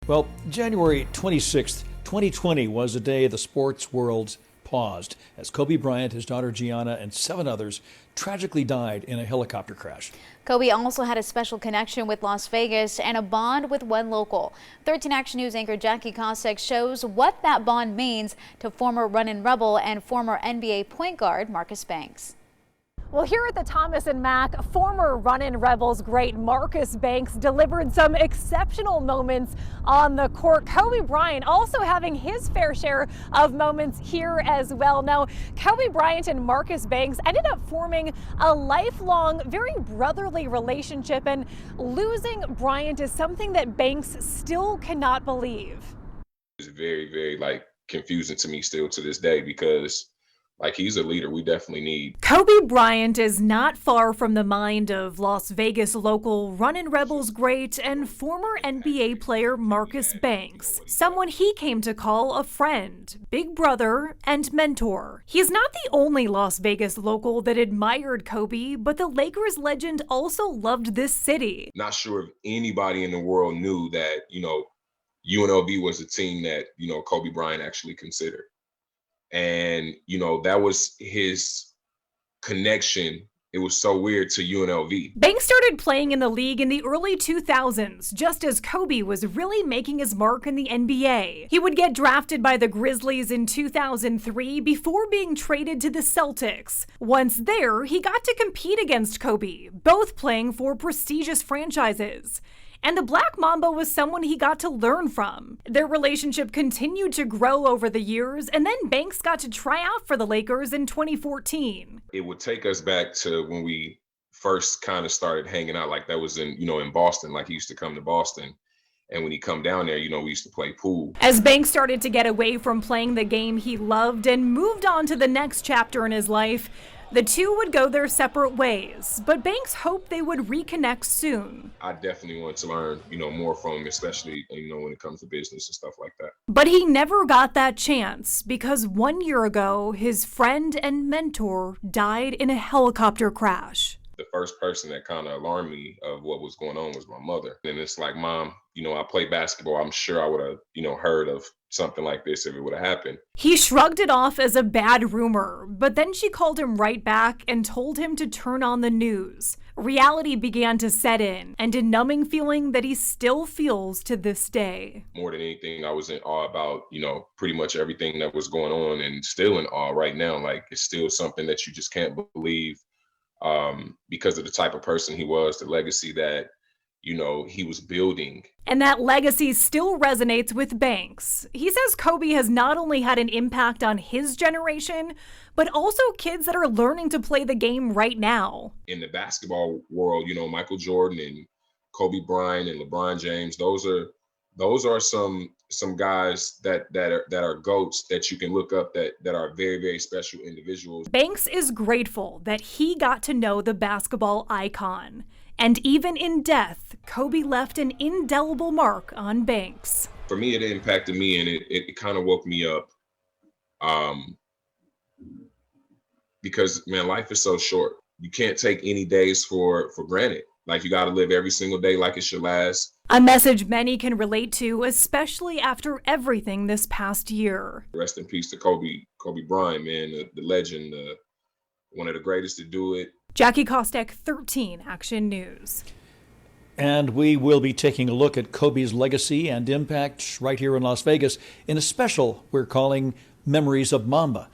Well, January 26th, 2020 was a day the sports world paused as Kobe Bryant, his daughter Gianna, and 7 others tragically died in a helicopter crash. Kobe also had a special connection with Las Vegas and a bond with one local. 13 Action News anchor Jackie Kostek shows what that bond means to former Runnin Rebel and former NBA point guard Marcus Banks. Well, here at the Thomas and Mack, former Runnin Rebels great Marcus Banks delivered some exceptional moments on the court. Kobe Bryant also having his fair share of moments here as well. Now, Kobe Bryant and Marcus Banks ended up forming a lifelong, very brotherly relationship, and losing Bryant is something that Banks still cannot believe. It's very confusing to me still to this day because he's a leader we definitely need. Kobe Bryant is not far from the mind of Las Vegas local Runnin Rebels great and former NBA player Marcus Banks, someone he came to call a friend, big brother, and mentor. He's not the only Las Vegas local that admired Kobe, but the Lakers legend also loved this city. Not sure if anybody in the world knew that, UNLV was a team that, Kobe Bryant actually considered. And, that was his connection. It was so weird to UNLV. Banks started playing in the league in the early 2000s, just as Kobe was really making his mark in the NBA. He would get drafted by the Grizzlies in 2003 before being traded to the Celtics. Once there, he got to compete against Kobe, both playing for prestigious franchises. And the Black Mamba was someone he got to learn from. Their relationship continued to grow over the years, and then Banks got to try out for the Lakers in 2014. It would take us back to when we first kind of started hanging out, that was in Boston. He used to come to Boston. And when he come down there, we used to play pool. As Banks started to get away from playing the game he loved and moved on to the next chapter in his life, the two would go their separate ways, but Banks hoped they would reconnect soon. I definitely want to learn, more from him, especially, when it comes to business and stuff like that. But he never got that chance because 1 year ago, his friend and mentor died in a helicopter crash. The first person that kind of alarmed me of what was going on was my mother. And it's like, Mom, I play basketball. I'm sure I would have, heard of something like this if it would have happened. He shrugged it off as a bad rumor, but then she called him right back and told him to turn on the news. Reality began to set in, and a numbing feeling that he still feels to this day. More than anything, I was in awe about, pretty much everything that was going on, and still in awe right now. It's still something that you just can't believe. Because of the type of person he was, the legacy that, he was building. And that legacy still resonates with Banks. He says Kobe has not only had an impact on his generation, but also kids that are learning to play the game right now. In the basketball world, Michael Jordan and Kobe Bryant and LeBron James, those are some guys that are GOATs that you can look up that are very, very special individuals. Banks is grateful that he got to know the basketball icon. And even in death, Kobe left an indelible mark on Banks. For me, it impacted me, and it kind of woke me up. Because, man, life is so short. You can't take any days for granted. You got to live every single day like it's your last. A message many can relate to, especially after everything this past year. Rest in peace to Kobe Bryant, man, the legend, one of the greatest to do it. Jackie Kostek, 13 Action News. And we will be taking a look at Kobe's legacy and impact right here in Las Vegas in a special we're calling Memories of Mamba.